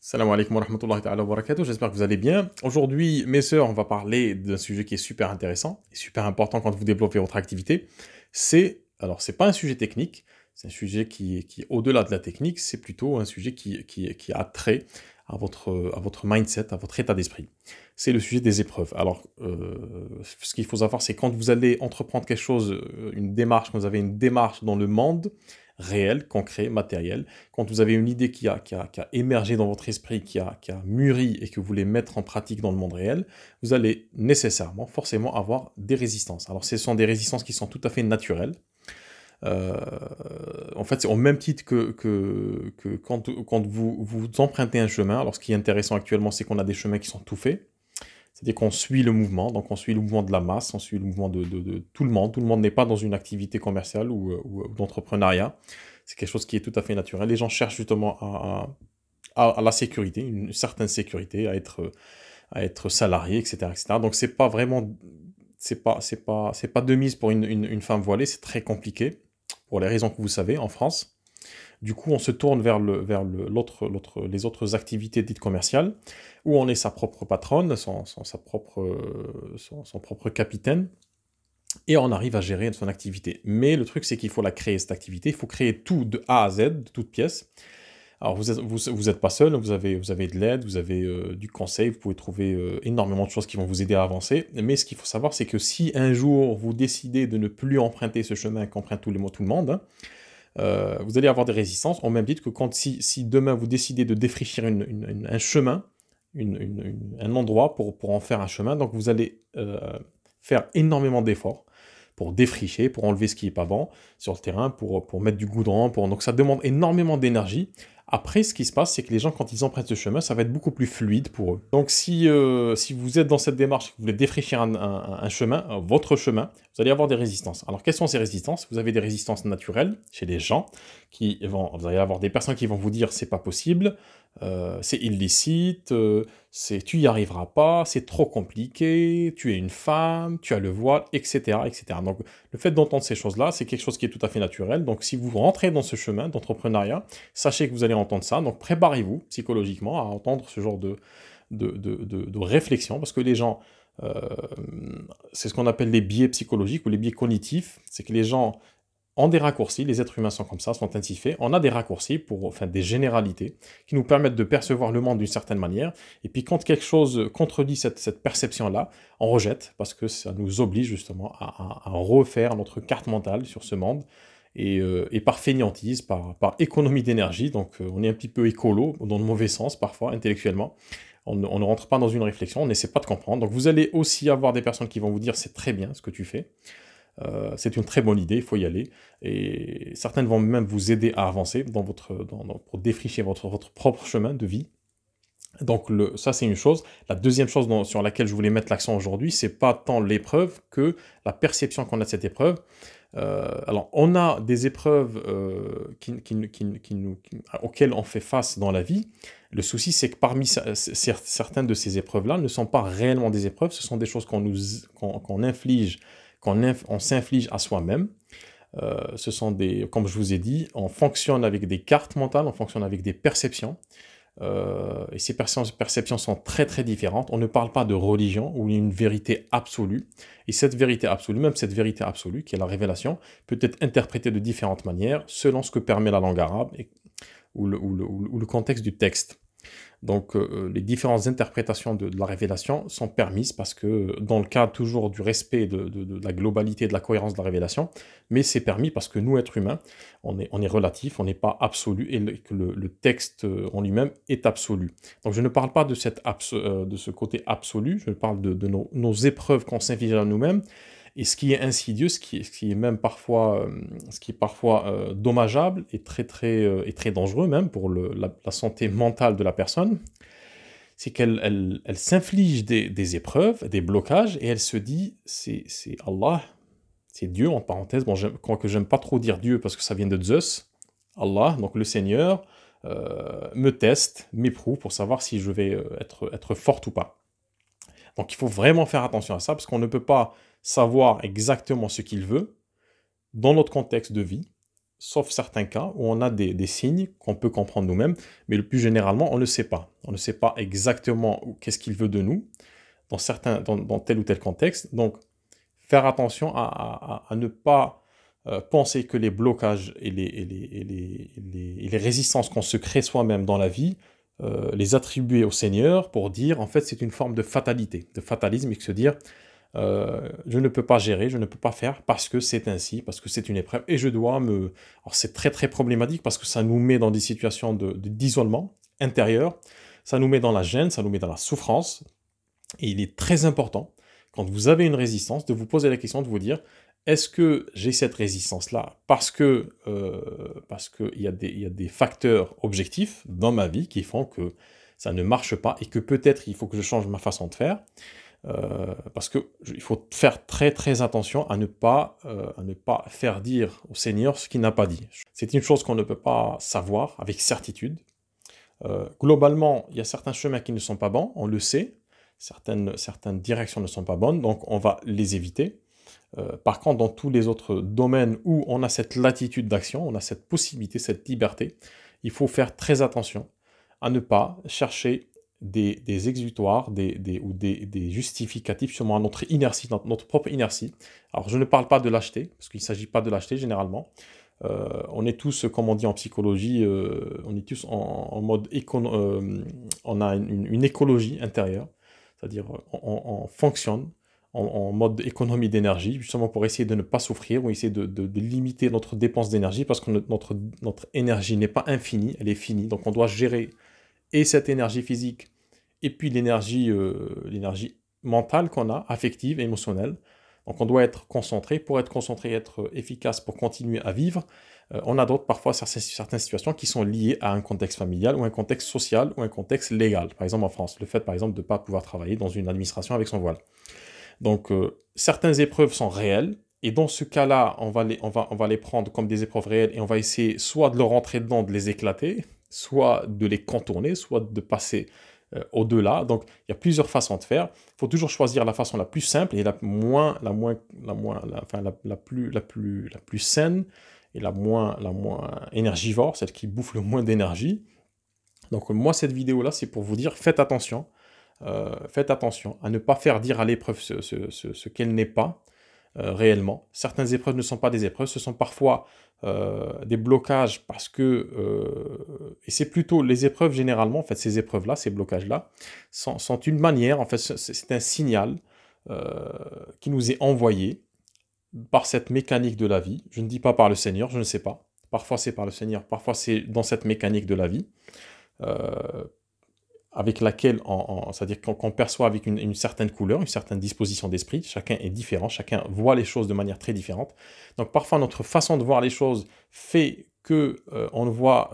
Salam alaikum wa rahmatullahi ta'ala wa barakatuh, j'espère que vous allez bien. Aujourd'hui, mes sœurs, on va parler d'un sujet qui est super intéressant et super important quand vous développez votre activité. C'est pas un sujet technique, c'est un sujet qui est au-delà de la technique, c'est plutôt un sujet qui a trait à votre mindset, à votre état d'esprit. C'est le sujet des épreuves. Ce qu'il faut savoir, c'est quand vous allez entreprendre quelque chose, une démarche, quand vous avez une démarche dans le monde réel, concret, matériel, quand vous avez une idée qui a émergé dans votre esprit, qui a mûri et que vous voulez mettre en pratique dans le monde réel, vous allez nécessairement, forcément avoir des résistances. Alors ce sont des résistances qui sont tout à fait naturelles. Euh, En fait, c'est au même titre que quand vous empruntez un chemin. Alors ce qui est intéressant actuellement, c'est qu'on a des chemins qui sont tout faits. C'est-à-dire qu'on suit le mouvement, donc on suit le mouvement de la masse, on suit le mouvement de tout le monde. Tout le monde n'est pas dans une activité commerciale ou d'entrepreneuriat. C'est quelque chose qui est tout à fait naturel. Les gens cherchent justement à la sécurité, une certaine sécurité, à être salarié, etc., etc. Donc c'est pas vraiment, c'est pas de mise pour une femme voilée. C'est très compliqué pour les raisons que vous savez en France. Du coup, on se tourne les autres activités dites commerciales, où on est sa propre patronne, son propre capitaine, et on arrive à gérer son activité. Mais le truc, c'est qu'il faut la créer, cette activité. Il faut créer tout de A à Z, de toute pièce. Alors, vous êtes pas seul, vous avez de l'aide, vous avez du conseil, vous pouvez trouver énormément de choses qui vont vous aider à avancer. Mais ce qu'il faut savoir, c'est que si un jour vous décidez de ne plus emprunter ce chemin qu'emprunte tout le monde, hein, vous allez avoir des résistances, au même titre que si demain vous décidez de défricher un chemin, un endroit pour en faire un chemin, donc vous allez faire énormément d'efforts pour défricher, pour enlever ce qui n'est pas bon sur le terrain, pour mettre du goudron, donc ça demande énormément d'énergie. Après, ce qui se passe, c'est que les gens, quand ils empruntent ce chemin, ça va être beaucoup plus fluide pour eux. Donc, si vous êtes dans cette démarche, que vous voulez défricher un chemin, votre chemin, vous allez avoir des résistances. Alors, quelles sont ces résistances? Vous avez des résistances naturelles chez les gens, vous allez avoir des personnes qui vont vous dire c'est pas possible, c'est illicite, tu y arriveras pas, c'est trop compliqué, tu es une femme, tu as le voile, etc., etc. Donc, le fait d'entendre ces choses-là, c'est quelque chose qui est tout à fait naturel. Donc, si vous rentrez dans ce chemin d'entrepreneuriat, sachez que vous allez entendre ça. Donc, préparez-vous psychologiquement à entendre ce genre de réflexion, parce que les gens, euh, c'est ce qu'on appelle les biais psychologiques ou les biais cognitifs. C'est que les gens ont des raccourcis, les êtres humains sont comme ça, sont ainsi faits. On a des raccourcis, enfin des généralités, qui nous permettent de percevoir le monde d'une certaine manière. Et puis quand quelque chose contredit cette perception-là, on rejette, parce que ça nous oblige justement à refaire notre carte mentale sur ce monde. Et par fainéantise, par économie d'énergie, donc on est un petit peu écolo, dans le mauvais sens parfois, intellectuellement. On ne rentre pas dans une réflexion, on n'essaie pas de comprendre. Donc vous allez aussi avoir des personnes qui vont vous dire c'est très bien ce que tu fais. C'est une très bonne idée, il faut y aller. Et certaines vont même vous aider à avancer pour défricher votre propre chemin de vie. Donc ça, c'est une chose. La deuxième chose sur laquelle je voulais mettre l'accent aujourd'hui, c'est pas tant l'épreuve que la perception qu'on a de cette épreuve. Alors, on a des épreuves auxquelles on fait face dans la vie. Le souci, c'est que parmi certaines de ces épreuves-là ne sont pas réellement des épreuves, ce sont des choses qu'on inflige, on s'inflige à soi-même. Comme je vous ai dit, on fonctionne avec des cartes mentales, on fonctionne avec des perceptions. Et ces perceptions sont très très différentes. On ne parle pas de religion ou une vérité absolue. Et cette vérité absolue, même cette vérité absolue, qui est la révélation, peut être interprétée de différentes manières selon ce que permet la langue arabe ou le contexte du texte. Donc les différentes interprétations de la révélation sont permises parce que dans le cadre toujours du respect de la globalité, de la cohérence de la révélation, mais c'est permis parce que nous, êtres humains, on est relatif, on n'est pas absolu et que le texte en lui-même est absolu. Donc je ne parle pas de ce côté absolu, je parle de nos épreuves qu'on s'inflige à nous-mêmes. Et ce qui est insidieux, ce qui est même parfois, dommageable et très dangereux même pour la santé mentale de la personne, c'est qu'elle s'inflige des épreuves, des blocages, et elle se dit, c'est Allah, c'est Dieu, en parenthèse, bon, quoique j'aime pas trop dire Dieu parce que ça vient de Zeus, Allah, donc le Seigneur, me teste, m'éprouve pour savoir si je vais être forte ou pas. Donc il faut vraiment faire attention à ça, parce qu'on ne peut pas savoir exactement ce qu'il veut dans notre contexte de vie, sauf certains cas où on a des signes qu'on peut comprendre nous-mêmes, mais le plus généralement, on ne sait pas. On ne sait pas exactement qu'est-ce qu'il veut de nous dans tel ou tel contexte. Donc, faire attention à ne pas penser que les blocages et les résistances qu'on se crée soi-même dans la vie, les attribuer au Seigneur pour dire, en fait, c'est une forme de fatalité, de fatalisme, et que se dire, je ne peux pas gérer, je ne peux pas faire parce que c'est ainsi, parce que c'est une épreuve, et je dois me... Alors c'est très très problématique parce que ça nous met dans des situations d'isolement intérieur, ça nous met dans la gêne, ça nous met dans la souffrance, et il est très important, quand vous avez une résistance, de vous poser la question, de vous dire, est-ce que j'ai cette résistance-là parce que il y a des facteurs objectifs dans ma vie qui font que ça ne marche pas et que peut-être il faut que je change ma façon de faire, parce qu'il faut faire très très attention à ne pas faire dire au Seigneur ce qu'il n'a pas dit. C'est une chose qu'on ne peut pas savoir avec certitude. Globalement, il y a certains chemins qui ne sont pas bons, on le sait, certaines directions ne sont pas bonnes, donc on va les éviter. Par contre, dans tous les autres domaines où on a cette latitude d'action, on a cette possibilité, cette liberté, il faut faire très attention à ne pas chercher des exutoires ou des justificatifs sur notre inertie, notre propre inertie. Alors, je ne parle pas de lâcheté, parce qu'il ne s'agit pas de lâcheté généralement. On est tous, comme on dit en psychologie, on est tous en mode on a une écologie intérieure, c'est-à-dire on fonctionne en mode économie d'énergie, justement pour essayer de ne pas souffrir, ou essayer de limiter notre dépense d'énergie, parce que notre énergie n'est pas infinie, elle est finie, donc on doit gérer et cette énergie physique, et puis l'énergie mentale qu'on a, affective, émotionnelle. Donc on doit être concentré. Pour être concentré, être efficace pour continuer à vivre, on a d'autres, parfois, certaines situations qui sont liées à un contexte familial, ou un contexte social, ou un contexte légal. Par exemple en France, le fait par exemple de ne pas pouvoir travailler dans une administration avec son voile. Donc certaines épreuves sont réelles, et dans ce cas-là, on va les prendre comme des épreuves réelles, et on va essayer soit de leur rentrer dedans, de les éclater, soit de les contourner, soit de passer au-delà. Donc, il y a plusieurs façons de faire. Il faut toujours choisir la façon la plus simple et la plus saine et la moins énergivore, celle qui bouffe le moins d'énergie. Donc, moi, cette vidéo-là, c'est pour vous dire, faites attention à ne pas faire dire à l'épreuve ce qu'elle n'est pas réellement. Certaines épreuves ne sont pas des épreuves, ce sont parfois des blocages parce que... et c'est plutôt les épreuves généralement, en fait, ces épreuves-là, ces blocages-là, sont une manière, en fait, c'est un signal qui nous est envoyé par cette mécanique de la vie. Je ne dis pas par le Seigneur, je ne sais pas. Parfois c'est par le Seigneur, parfois c'est dans cette mécanique de la vie. Avec laquelle, c'est-à-dire qu'on perçoit avec une certaine couleur, une certaine disposition d'esprit. Chacun est différent, chacun voit les choses de manière très différente. Donc parfois, notre façon de voir les choses fait que on voit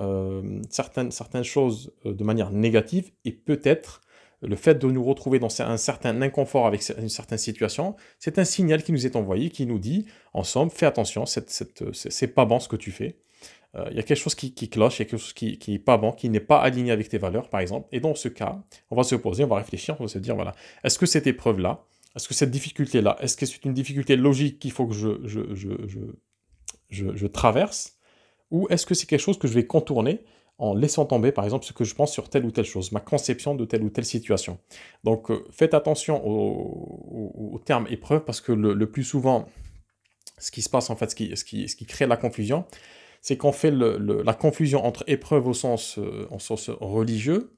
certaines choses de manière négative, et peut-être le fait de nous retrouver dans un certain inconfort avec une certaine situation, c'est un signal qui nous est envoyé, qui nous dit, en somme, fais attention, c'est pas bon ce que tu fais. Il y a quelque chose qui cloche, il y a quelque chose qui n'est pas bon, qui n'est pas aligné avec tes valeurs, par exemple. Et dans ce cas, on va se poser, on va réfléchir, on va se dire, voilà, est-ce que cette épreuve-là, est-ce que cette difficulté-là, est-ce que c'est une difficulté logique qu'il faut que je traverse, ou est-ce que c'est quelque chose que je vais contourner en laissant tomber, par exemple, ce que je pense sur telle ou telle chose, ma conception de telle ou telle situation. Donc, faites attention au terme épreuve, parce que le plus souvent, ce qui se passe, en fait, ce qui crée la confusion, c'est qu'on fait la confusion entre épreuve au sens religieux,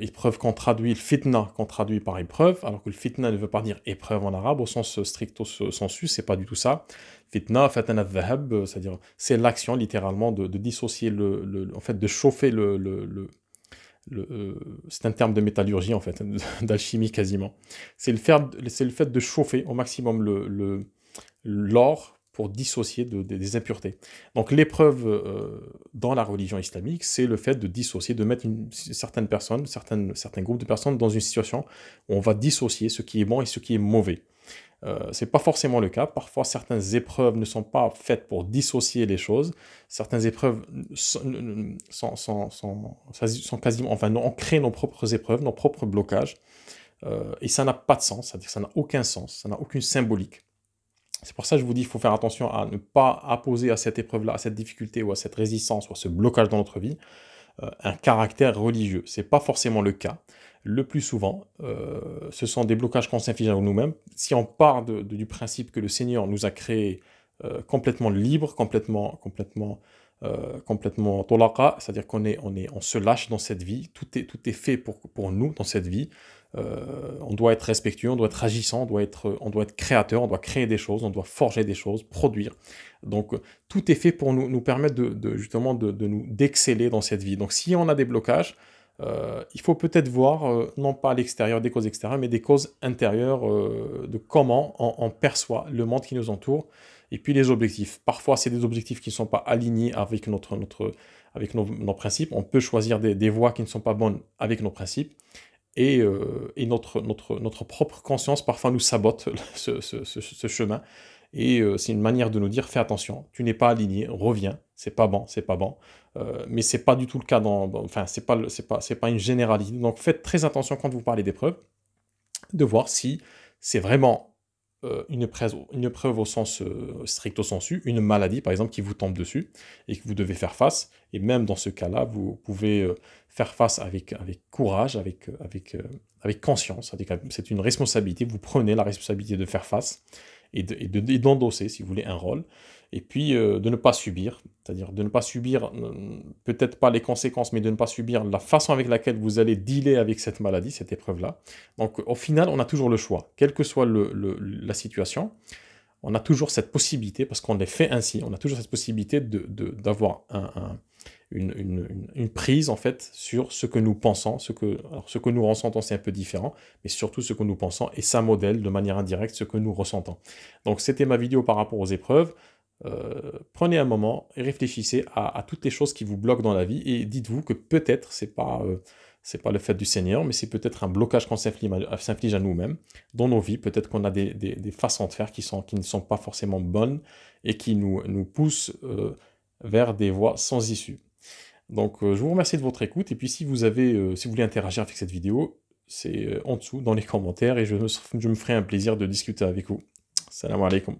épreuve qu'on traduit, le fitna qu'on traduit par épreuve, alors que le fitna ne veut pas dire épreuve en arabe, au sens stricto sensu, c'est pas du tout ça. Fitna, fatana dhahab, c'est-à-dire c'est l'action littéralement de dissocier en fait de chauffer c'est un terme de métallurgie en fait, d'alchimie quasiment. C'est le fait de chauffer au maximum l'or pour dissocier des impuretés. Donc l'épreuve dans la religion islamique, c'est le fait de dissocier, de mettre certaines personnes, certains groupes de personnes dans une situation où on va dissocier ce qui est bon et ce qui est mauvais. Ce n'est pas forcément le cas. Parfois, certaines épreuves ne sont pas faites pour dissocier les choses. Certaines épreuves sont quasiment... Enfin, on crée nos propres épreuves, nos propres blocages. Et ça n'a pas de sens, c'est-à-dire que ça n'a aucun sens, ça n'a aucune symbolique. C'est pour ça que je vous dis, il faut faire attention à ne pas apposer à cette épreuve-là, à cette difficulté ou à cette résistance ou à ce blocage dans notre vie, un caractère religieux. Ce n'est pas forcément le cas. Le plus souvent, ce sont des blocages qu'on s'inflige à nous-mêmes. Si on part du principe que le Seigneur nous a créés complètement libres, complètement tolaqa, c'est-à-dire on se lâche dans cette vie, tout est fait pour nous dans cette vie. On doit être respectueux, on doit être agissant, on doit être créateur, on doit créer des choses, on doit forger des choses, produire. Donc tout est fait pour nous permettre justement d'exceller dans cette vie. Donc si on a des blocages, il faut peut-être voir, non pas à l'extérieur, des causes extérieures, mais des causes intérieures de comment on perçoit le monde qui nous entoure, et puis les objectifs. Parfois, c'est des objectifs qui ne sont pas alignés avec nos principes. On peut choisir des voies qui ne sont pas bonnes avec nos principes, et notre propre conscience parfois nous sabote ce chemin. Et c'est une manière de nous dire, fais attention, tu n'es pas aligné, reviens, c'est pas bon, c'est pas bon. Mais c'est pas du tout le cas enfin, c'est pas une généralité. Donc faites très attention quand vous parlez d'épreuve, de voir si c'est vraiment une épreuve au sens stricto sensu, une maladie par exemple qui vous tombe dessus et que vous devez faire face. Et même dans ce cas-là, vous pouvez faire face avec courage, avec conscience. C'est une responsabilité, vous prenez la responsabilité de faire face et d'endosser, si vous voulez, un rôle. Et puis de ne pas subir, c'est-à-dire de ne pas subir, peut-être pas les conséquences, mais de ne pas subir la façon avec laquelle vous allez dealer avec cette maladie, cette épreuve-là. Donc au final, on a toujours le choix, quelle que soit la situation, on a toujours cette possibilité, parce qu'on est fait ainsi, on a toujours cette possibilité d'avoir une prise en fait sur ce que nous pensons, alors ce que nous ressentons c'est un peu différent, mais surtout ce que nous pensons, et ça modèle de manière indirecte ce que nous ressentons. Donc c'était ma vidéo par rapport aux épreuves. Prenez un moment et réfléchissez à toutes les choses qui vous bloquent dans la vie, et dites-vous que peut-être c'est pas le fait du Seigneur, mais c'est peut-être un blocage qu'on s'inflige à nous-mêmes dans nos vies. Peut-être qu'on a des façons de faire qui ne sont pas forcément bonnes et qui nous poussent vers des voies sans issue. Donc je vous remercie de votre écoute, et puis si vous voulez interagir avec cette vidéo, c'est en dessous dans les commentaires, et je me ferai un plaisir de discuter avec vous. Salam alaikum.